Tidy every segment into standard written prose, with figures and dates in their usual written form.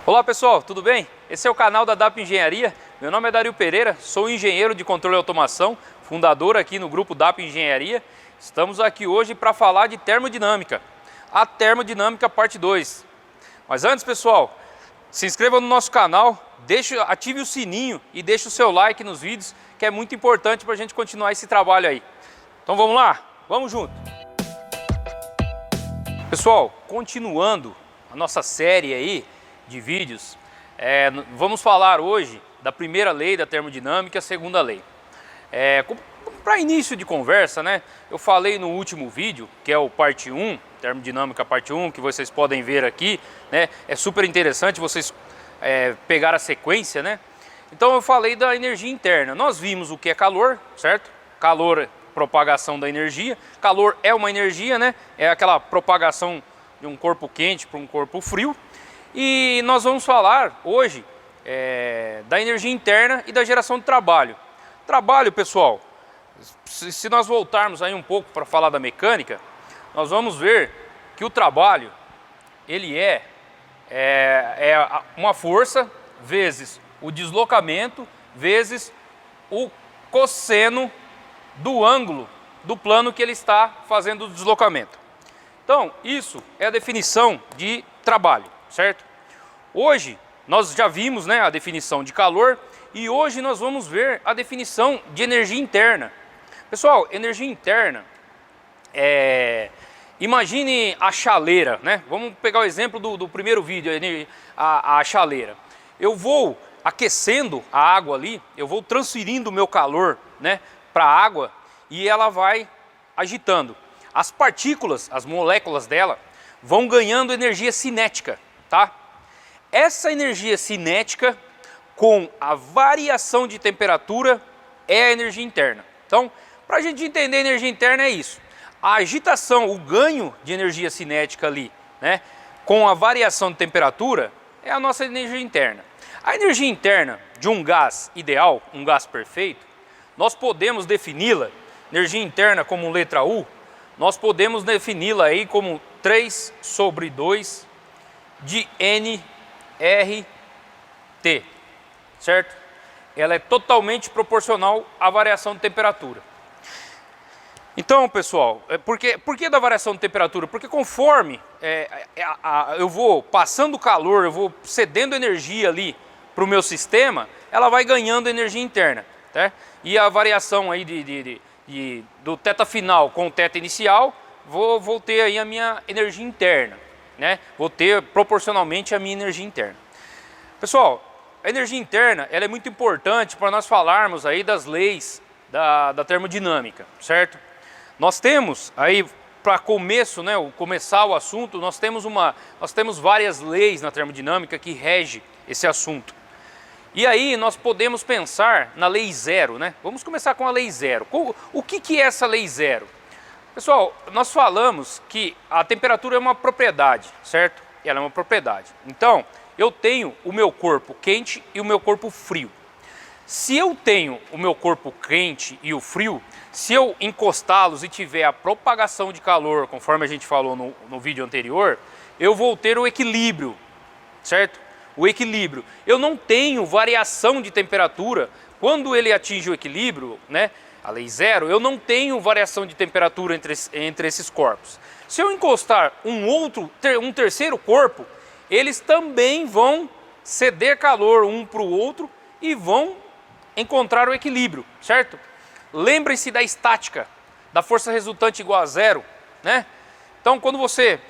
Olá pessoal, tudo bem? Esse é o canal da DAP Engenharia. Meu nome é Dario Pereira, sou engenheiro de controle e automação, fundador aqui no grupo DAP Engenharia. Estamos aqui hoje para falar de termodinâmica, a termodinâmica parte 2. Mas antes pessoal, se inscreva no nosso canal, ative o sininho e deixe o seu like nos vídeos, que é muito importante para a gente continuar esse trabalho aí. Então vamos lá? Vamos junto! Pessoal, continuando a nossa série aí de vídeos, vamos falar hoje da primeira lei da termodinâmica e a segunda lei. Para início de conversa, né, eu falei no último vídeo, que é o parte 1, termodinâmica parte 1, que vocês podem ver aqui, né, é super interessante vocês pegar a sequência, né. Então eu falei da energia interna. Nós vimos o que é calor, certo? Calor é propagação da energia. Calor é uma energia, né? É aquela propagação de um corpo quente para um corpo frio. E nós vamos falar hoje da energia interna e da geração de trabalho. Trabalho, pessoal, se nós voltarmos aí um pouco para falar da mecânica, nós vamos ver que o trabalho, ele é uma força vezes o deslocamento vezes o cosseno do ângulo do plano que ele está fazendo o deslocamento. Então, isso é a definição de trabalho, certo? Hoje, nós já vimos, né, a definição de calor e hoje nós vamos ver a definição de energia interna. Pessoal, energia interna imagine a chaleira, né? Vamos pegar o exemplo do primeiro vídeo, a chaleira. Eu vou aquecendo a água ali, eu vou transferindo o meu calor, né, para a água e ela vai agitando. As partículas, as moléculas dela, vão ganhando energia cinética, tá? Essa energia cinética, com a variação de temperatura, é a energia interna. Então, para a gente entender a energia interna é isso. A agitação, o ganho de energia cinética ali, né, com a variação de temperatura, é a nossa energia interna. A energia interna de um gás ideal, um gás perfeito, nós podemos defini-la, energia interna como letra U, nós podemos defini-la aí como 3 sobre 2 de nRT, certo? Ela é totalmente proporcional à variação de temperatura. Então, pessoal, por que da variação de temperatura? Porque conforme eu vou passando calor, eu vou cedendo energia ali para o meu sistema, ela vai ganhando energia interna, tá? E a variação aí do θ final com o θ inicial, vou ter aí a minha energia interna, né? Vou ter proporcionalmente a minha energia interna. Pessoal, a energia interna ela é muito importante para nós falarmos aí das leis da termodinâmica, certo? Nós temos aí, para começo, né, começar o assunto, nós temos várias leis na termodinâmica que regem esse assunto. E aí nós podemos pensar na lei zero, né? Vamos começar com a lei zero. O que é essa lei zero? Pessoal, nós falamos que a temperatura é uma propriedade, certo? Ela é uma propriedade. Então, eu tenho o meu corpo quente e o meu corpo frio. Se eu tenho o meu corpo quente e o frio, se eu encostá-los e tiver a propagação de calor, conforme a gente falou no vídeo anterior, eu vou ter o equilíbrio, certo? O equilíbrio. Eu não tenho variação de temperatura. Quando ele atinge o equilíbrio, né, a lei zero, eu não tenho variação de temperatura entre esses corpos. Se eu encostar um terceiro corpo, eles também vão ceder calor um para o outro e vão encontrar o equilíbrio, certo? Lembre-se da estática, da força resultante igual a zero, né? Então, quando você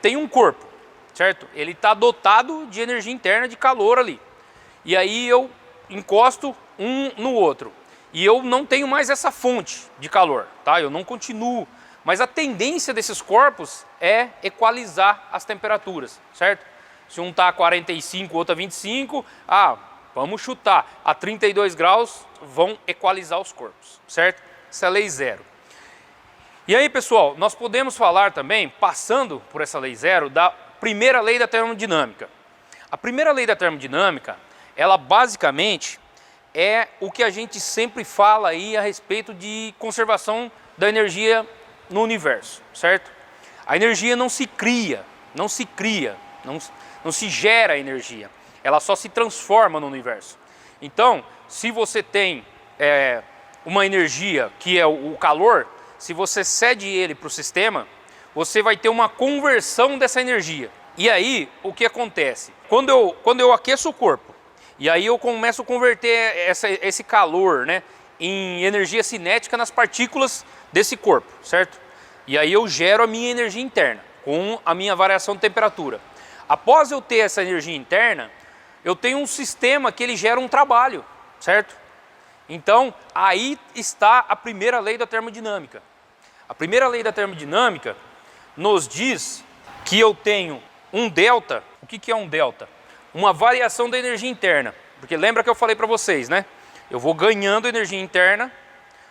tem um corpo, certo? Ele está dotado de energia interna, de calor ali. E aí eu encosto um no outro. E eu não tenho mais essa fonte de calor, tá? Eu não continuo. Mas a tendência desses corpos é equalizar as temperaturas, certo? Se um está a 45, o outro a 25, vamos chutar, a 32 graus vão equalizar os corpos, certo? Essa é a lei zero. E aí, pessoal, nós podemos falar também, passando por essa lei zero, da primeira lei da termodinâmica. A primeira lei da termodinâmica, ela basicamente é o que a gente sempre fala aí a respeito de conservação da energia no universo, certo? A energia não se cria, não se gera energia, ela só se transforma no universo. Então, se você tem uma energia que é o calor, se você cede ele para o sistema, você vai ter uma conversão dessa energia. E aí, o que acontece? Quando eu aqueço o corpo, e aí eu começo a converter esse calor, né, em energia cinética nas partículas desse corpo, certo? E aí eu gero a minha energia interna, com a minha variação de temperatura. Após eu ter essa energia interna, eu tenho um sistema que ele gera um trabalho, certo? Então, aí está a primeira lei da termodinâmica. A primeira lei da termodinâmica nos diz que eu tenho um delta. O que é um delta? Uma variação da energia interna. Porque lembra que eu falei para vocês, né? Eu vou ganhando energia interna,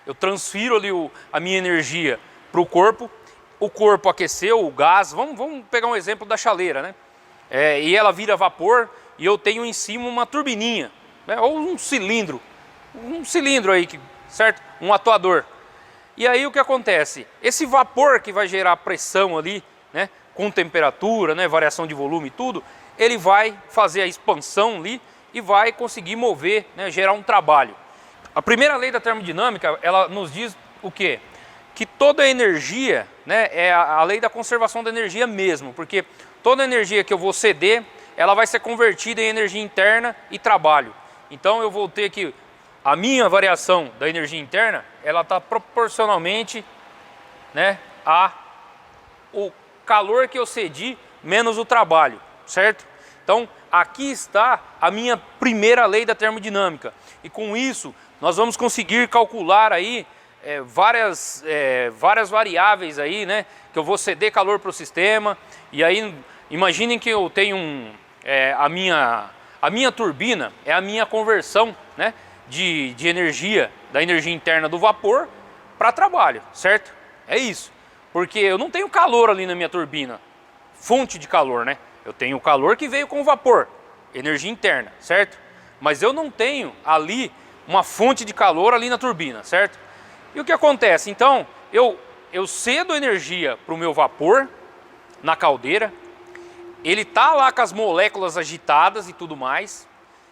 eu transfiro ali a minha energia para o corpo aqueceu, o gás, vamos pegar um exemplo da chaleira, né? E ela vira vapor e eu tenho em cima uma turbininha, né? Ou um cilindro aí, certo? Um atuador. E aí o que acontece? Esse vapor que vai gerar pressão ali, né? Com temperatura, né? Variação de volume e tudo, ele vai fazer a expansão ali e vai conseguir mover, né? Gerar um trabalho. A primeira lei da termodinâmica, ela nos diz o quê? Que toda energia, né? É a lei da conservação da energia mesmo, porque toda energia que eu vou ceder, ela vai ser convertida em energia interna e trabalho. Então eu vou ter que a minha variação da energia interna, ela está proporcionalmente, né, o calor que eu cedi menos o trabalho, certo? Então, aqui está a minha primeira lei da termodinâmica. E com isso, nós vamos conseguir calcular aí várias variáveis aí, né, que eu vou ceder calor para o sistema. E aí, imaginem que eu tenho a minha turbina é a minha conversão, né, de energia, da energia interna do vapor para trabalho, certo? É isso. Porque eu não tenho calor ali na minha turbina, fonte de calor, né? Eu tenho o calor que veio com o vapor, energia interna, certo? Mas eu não tenho ali uma fonte de calor ali na turbina, certo? E o que acontece? Então, eu cedo energia para o meu vapor na caldeira, ele tá lá com as moléculas agitadas e tudo mais,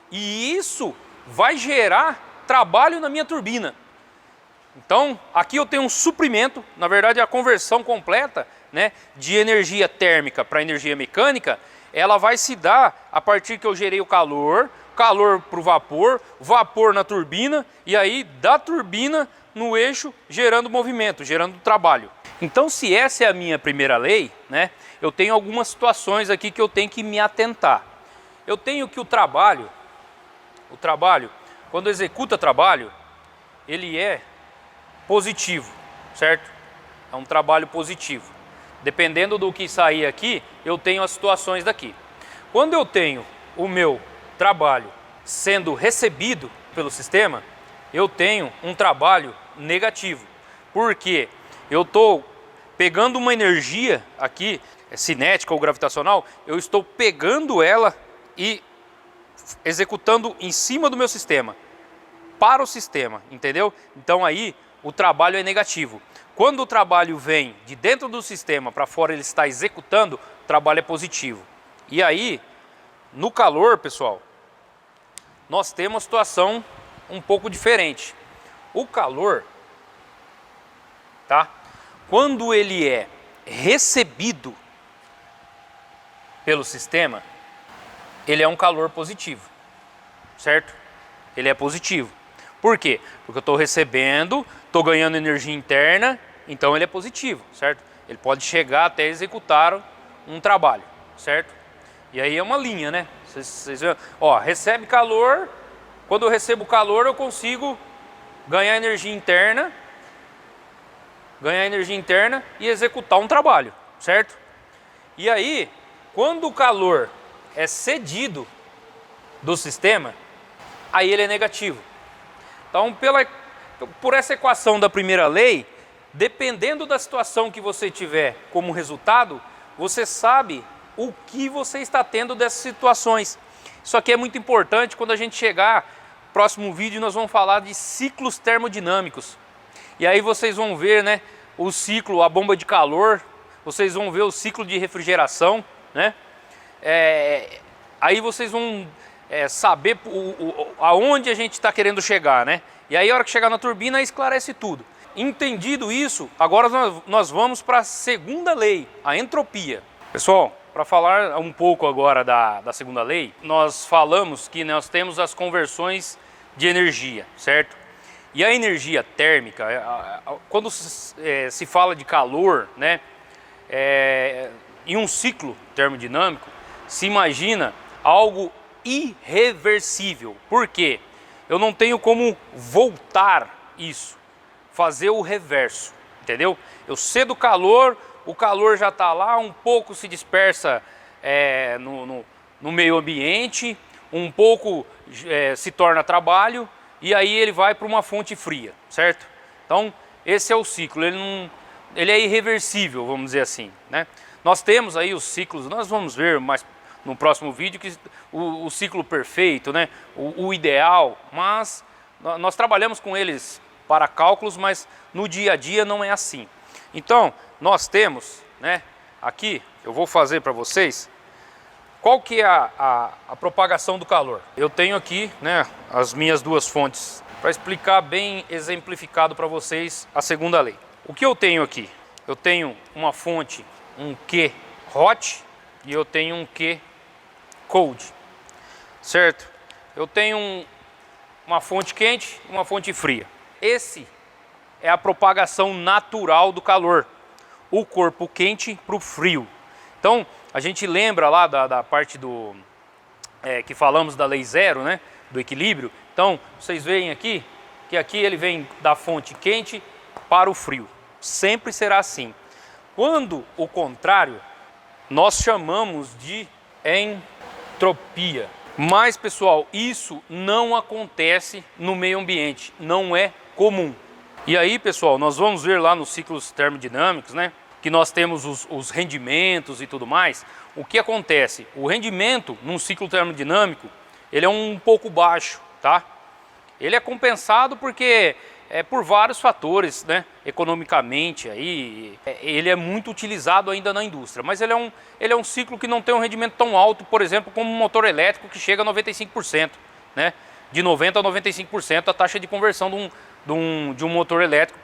e isso vai gerar trabalho na minha turbina. Então, aqui eu tenho um suprimento, na verdade a conversão completa, né, de energia térmica para energia mecânica, ela vai se dar a partir que eu gerei o calor para o vapor na turbina, e aí da turbina no eixo gerando movimento, gerando trabalho. Então, se essa é a minha primeira lei, né, eu tenho algumas situações aqui que eu tenho que me atentar. Eu tenho que o trabalho, quando executa trabalho, ele é positivo, certo? É um trabalho positivo. Dependendo do que sair aqui, eu tenho as situações daqui. Quando eu tenho o meu trabalho sendo recebido pelo sistema, eu tenho um trabalho negativo. Porque eu estou pegando uma energia aqui, cinética ou gravitacional, eu estou pegando ela e executando em cima do meu sistema, para o sistema, entendeu? Então aí o trabalho é negativo. Quando o trabalho vem de dentro do sistema para fora, ele está executando, o trabalho é positivo. E aí, no calor, pessoal, nós temos uma situação um pouco diferente. O calor, tá? Quando ele é recebido pelo sistema, ele é um calor positivo, certo? Ele é positivo. Por quê? Porque eu estou recebendo, estou ganhando energia interna, então ele é positivo, certo? Ele pode chegar até executar um trabalho, certo? E aí é uma linha, né? Vocês veem, ó, recebe calor, quando eu recebo calor eu consigo ganhar energia interna e executar um trabalho, certo? E aí, quando o calor é cedido do sistema, aí ele é negativo. Então, por essa equação da primeira lei, dependendo da situação que você tiver como resultado, você sabe o que você está tendo dessas situações. Isso aqui é muito importante. Quando a gente chegar, próximo vídeo nós vamos falar de ciclos termodinâmicos. E aí vocês vão ver, né, o ciclo, a bomba de calor, vocês vão ver o ciclo de refrigeração, né? aí vocês vão saber aonde a gente está querendo chegar, né? E aí a hora que chegar na turbina esclarece tudo. Entendido isso, agora nós vamos para a segunda lei, a entropia. Pessoal, para falar um pouco agora da segunda lei, nós falamos que nós temos as conversões de energia, certo? E a energia térmica, quando se fala de calor, né, em um ciclo termodinâmico, se imagina algo irreversível. Por quê? Eu não tenho como voltar isso, fazer o reverso, entendeu? Eu cedo calor, o calor já está lá, um pouco se dispersa no meio ambiente, um pouco se torna trabalho, e aí ele vai para uma fonte fria, certo? Então, esse é o ciclo, ele é irreversível, vamos dizer assim, né? Nós temos aí os ciclos, nós vamos ver mais no próximo vídeo que o ciclo perfeito, né? O ideal, mas nós trabalhamos com eles para cálculos, mas no dia a dia não é assim. Então, nós temos, né, aqui, eu vou fazer para vocês, qual que é a propagação do calor? Eu tenho aqui, né, as minhas duas fontes, para explicar bem exemplificado para vocês a segunda lei. O que eu tenho aqui? Eu tenho uma fonte, um Q hot, e eu tenho um Q cold, certo? Eu tenho uma fonte quente e uma fonte fria. Esse é a propagação natural do calor, o corpo quente para o frio. Então, a gente lembra lá da parte que falamos da lei zero, né, do equilíbrio. Então, vocês veem aqui, que aqui ele vem da fonte quente para o frio. Sempre será assim. Quando o contrário, nós chamamos de entropia. Mas, pessoal, isso não acontece no meio ambiente, não é comum. E aí, pessoal, nós vamos ver lá nos ciclos termodinâmicos, né, que nós temos os rendimentos e tudo mais. O que acontece? O rendimento num ciclo termodinâmico, ele é um pouco baixo, tá? Ele é compensado porque por vários fatores, né? Economicamente, aí, ele é muito utilizado ainda na indústria, mas ele é um ciclo que não tem um rendimento tão alto, por exemplo, como um motor elétrico que chega a 95%, né? De 90% a 95% a taxa de conversão de um motor elétrico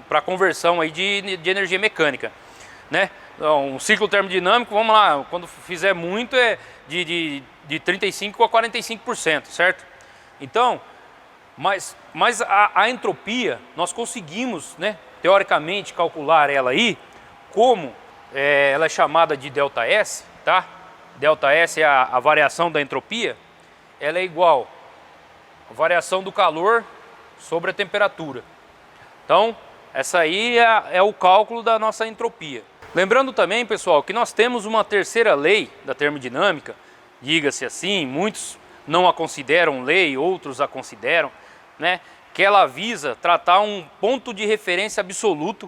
para conversão aí de energia mecânica, né? Um ciclo termodinâmico, vamos lá, quando fizer muito é de 35% a 45%, certo? Então, mas a entropia, nós conseguimos, né, teoricamente calcular ela aí, como ela é chamada de ΔS, tá? ΔS é a variação da entropia, ela é igual a variação do calor sobre a temperatura. Então, essa aí é o cálculo da nossa entropia. Lembrando também, pessoal, que nós temos uma terceira lei da termodinâmica, diga-se assim, muitos não a consideram lei, outros a consideram, né? Que ela visa tratar um ponto de referência absoluto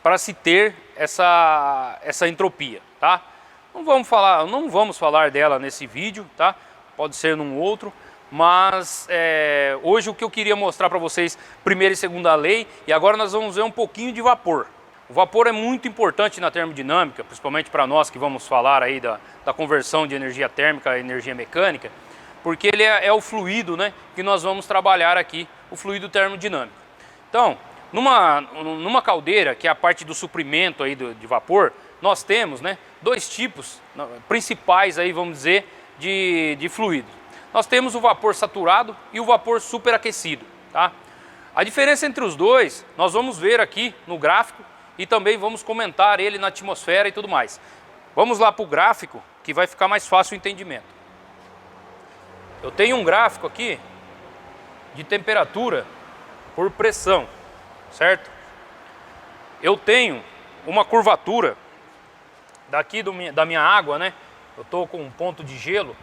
para se ter essa entropia, tá? Não vamos falar dela nesse vídeo, tá? Pode ser num outro. Mas hoje o que eu queria mostrar para vocês, primeira e segunda lei, e agora nós vamos ver um pouquinho de vapor. O vapor é muito importante na termodinâmica, principalmente para nós que vamos falar aí da conversão de energia térmica a energia mecânica, porque ele é o fluido, né, que nós vamos trabalhar aqui, o fluido termodinâmico. Então, numa caldeira, que é a parte do suprimento aí de vapor, nós temos, né, dois tipos principais aí, vamos dizer, de fluido. Nós temos o vapor saturado e o vapor superaquecido, tá? A diferença entre os dois, nós vamos ver aqui no gráfico e também vamos comentar ele na atmosfera e tudo mais. Vamos lá para o gráfico, que vai ficar mais fácil o entendimento. Eu tenho um gráfico aqui de temperatura por pressão, certo? Eu tenho uma curvatura daqui da minha água, né? Eu estou com um ponto de gelo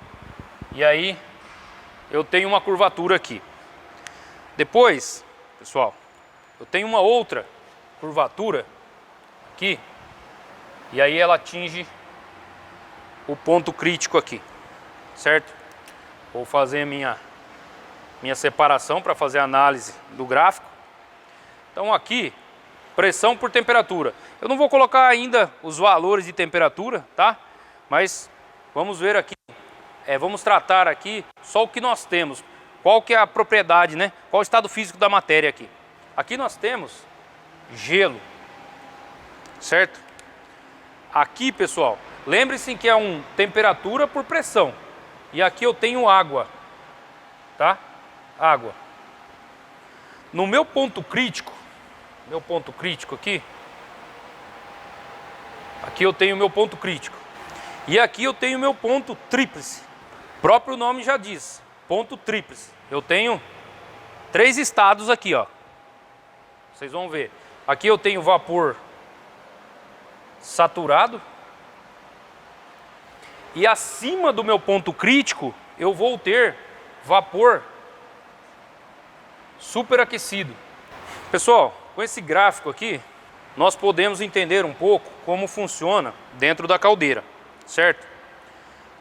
e aí eu tenho uma curvatura aqui. Depois, pessoal, eu tenho uma outra curvatura aqui e aí ela atinge o ponto crítico aqui, certo? Vou fazer minha separação para fazer a análise do gráfico. Então aqui, pressão por temperatura. Eu não vou colocar ainda os valores de temperatura, tá? Mas vamos ver aqui, vamos tratar aqui só o que nós temos. Qual que é a propriedade, né? Qual o estado físico da matéria aqui? Aqui nós temos gelo, certo? Aqui, pessoal, lembre-se que é temperatura por pressão. E aqui eu tenho água, tá? Água. No meu ponto crítico aqui eu tenho meu ponto crítico. E aqui eu tenho meu ponto tríplice. O próprio nome já diz, ponto tríplice. Eu tenho 3 estados aqui, ó. Vocês vão ver. Aqui eu tenho vapor saturado. E acima do meu ponto crítico, eu vou ter vapor superaquecido. Pessoal, com esse gráfico aqui, nós podemos entender um pouco como funciona dentro da caldeira, certo?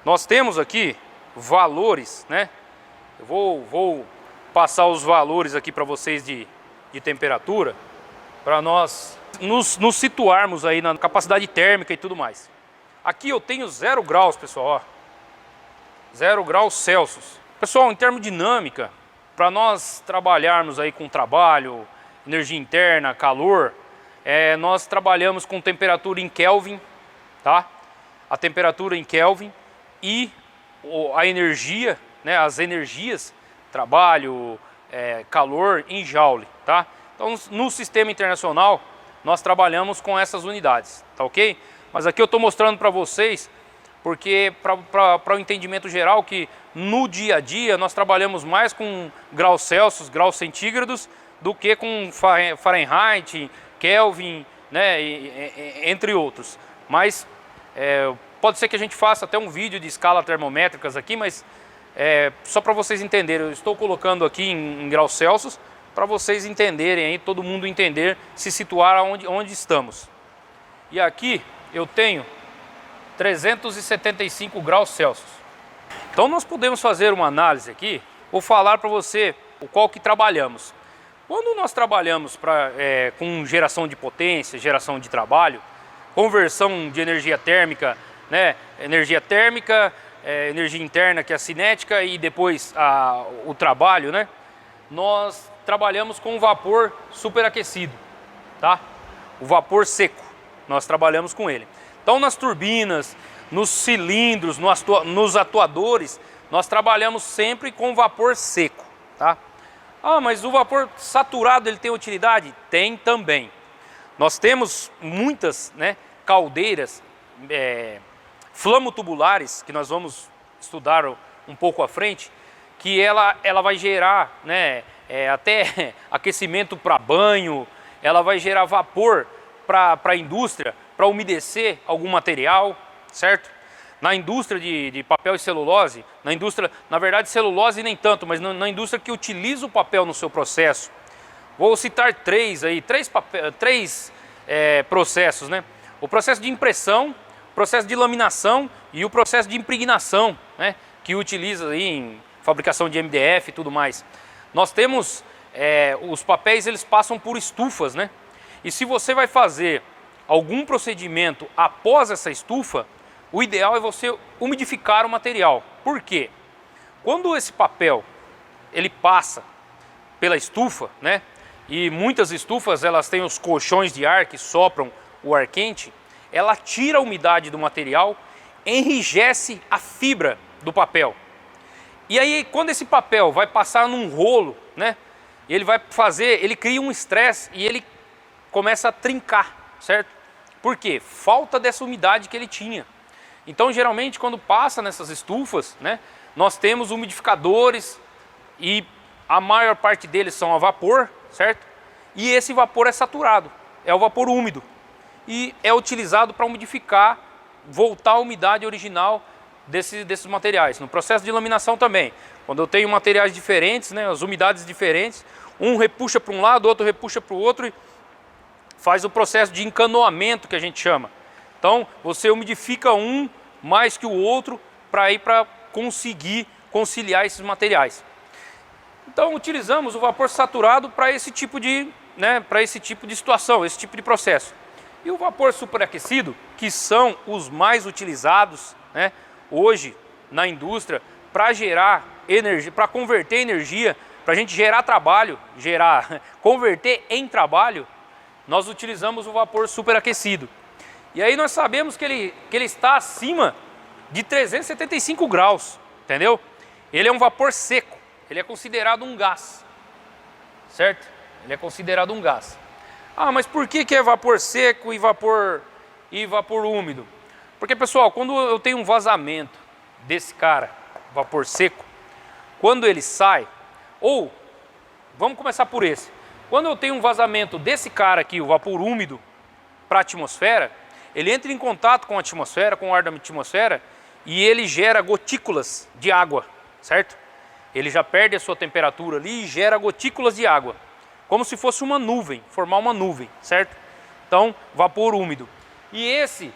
Nós temos aqui valores, né? Eu vou passar os valores aqui para vocês de temperatura, para nós nos situarmos aí na capacidade térmica e tudo mais. Aqui eu tenho 0 graus, pessoal, ó. 0 graus Celsius. Pessoal, em termos de dinâmica, para nós trabalharmos aí com trabalho, energia interna, calor, nós trabalhamos com temperatura em Kelvin, tá? A temperatura em Kelvin e a energia, né? As energias, trabalho, calor em Joule, tá? Então, no sistema internacional, nós trabalhamos com essas unidades, tá ok? Mas aqui eu estou mostrando para vocês, porque para o entendimento geral que no dia a dia nós trabalhamos mais com graus Celsius, graus centígrados, do que com Fahrenheit, Kelvin, né, entre outros. Mas pode ser que a gente faça até um vídeo de escala termométricas aqui, mas só para vocês entenderem, eu estou colocando aqui em graus Celsius, para vocês entenderem, aí, todo mundo entender, se situar onde estamos. E aqui eu tenho 375 graus Celsius. Então nós podemos fazer uma análise aqui, vou falar para você o qual que trabalhamos. Quando nós trabalhamos com geração de potência, geração de trabalho, conversão de energia térmica, né, energia térmica, energia interna que é a cinética e depois o trabalho, né, nós trabalhamos com vapor superaquecido, tá? O vapor seco, nós trabalhamos com ele. Então nas turbinas, nos cilindros, nos atuadores, nós trabalhamos sempre com vapor seco, tá? Ah, mas o vapor saturado ele tem utilidade? Tem também. Nós temos muitas, né, caldeiras flamotubulares, que nós vamos estudar um pouco à frente, que ela vai gerar, né, até aquecimento para banho, ela vai gerar vapor para a indústria, para umedecer algum material, certo? Na indústria de papel e celulose, na verdade celulose nem tanto, mas na indústria que utiliza o papel no seu processo. Vou citar três processos, né? O processo de impressão, o processo de laminação e o processo de impregnação, né? Que utiliza aí em fabricação de MDF e tudo mais. Nós temos, os papéis eles passam por estufas, né? E se você vai fazer algum procedimento após essa estufa, o ideal é você umidificar o material. Por quê? Quando esse papel ele passa pela estufa, né? E muitas estufas elas têm os colchões de ar que sopram o ar quente, ela tira a umidade do material, enrijece a fibra do papel. E aí quando esse papel vai passar num rolo, né? Ele cria um estresse e ele começa a trincar, certo? Por quê? Falta dessa umidade que ele tinha. Então, geralmente, quando passa nessas estufas, né, nós temos umidificadores e a maior parte deles são a vapor, certo? E esse vapor é saturado, é o vapor úmido e é utilizado para umidificar, voltar a umidade original desses materiais. No processo de laminação também, quando eu tenho materiais diferentes, né, as umidades diferentes, um repuxa para um lado, outro repuxa para o outro e faz o processo de encanoamento que a gente chama. Então, você umidifica um mais que o outro para conseguir conciliar esses materiais. Então, utilizamos o vapor saturado para esse tipo de, situação, esse tipo de processo. E o vapor superaquecido, que são os mais utilizados né? Hoje, na indústria, para gerar energia, para converter energia, para a gente gerar trabalho, converter em trabalho, nós utilizamos o vapor superaquecido. E aí nós sabemos que ele está acima de 375 graus, entendeu? Ele é um vapor seco, ele é considerado um gás, certo? Ele é considerado um gás. Ah, mas por que é vapor seco e vapor úmido? Porque, pessoal, quando eu tenho um vazamento desse cara, vapor seco, quando ele sai, ou, vamos começar por esse, quando eu tenho um vazamento desse cara aqui, o vapor úmido, para a atmosfera, ele entra em contato com a atmosfera, com o ar da atmosfera, e ele gera gotículas de água, certo? Ele já perde a sua temperatura ali e gera gotículas de água, como se fosse uma nuvem, formar uma nuvem, certo? Então, vapor úmido. E esse,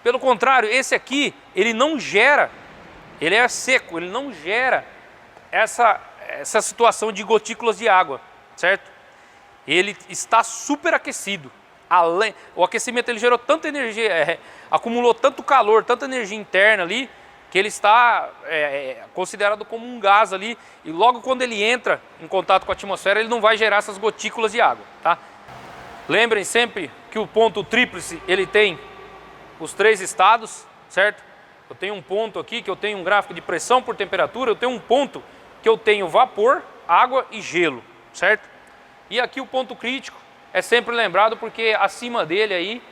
pelo contrário, esse aqui, ele não gera, ele é seco, ele não gera essa situação de gotículas de água, certo? Ele está superaquecido. O aquecimento ele gerou tanta energia, acumulou tanto calor, tanta energia interna ali, que ele está considerado como um gás ali, e logo quando ele entra em contato com a atmosfera, ele não vai gerar essas gotículas de água, tá? Lembrem sempre que o ponto tríplice, ele tem os 3 estados, certo? Eu tenho um ponto aqui que eu tenho um gráfico de pressão por temperatura, eu tenho um ponto que eu tenho vapor, água e gelo, certo? E aqui o ponto crítico é sempre lembrado porque acima dele aí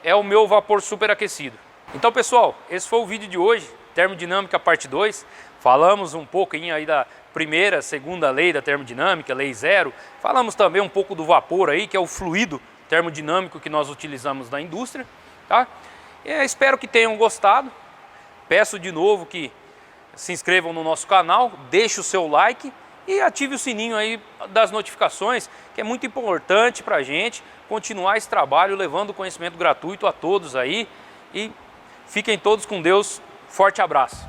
é o meu vapor superaquecido. Então, pessoal, esse foi o vídeo de hoje, termodinâmica parte 2. Falamos um pouquinho aí da primeira, segunda lei da termodinâmica, lei 0. Falamos também um pouco do vapor aí, que é o fluido termodinâmico que nós utilizamos na indústria, tá? Espero que tenham gostado. Peço de novo que se inscrevam no nosso canal, deixe o seu like e ative o sininho aí das notificações, que é muito importante para a gente continuar esse trabalho, levando conhecimento gratuito a todos aí. E fiquem todos com Deus. Forte abraço.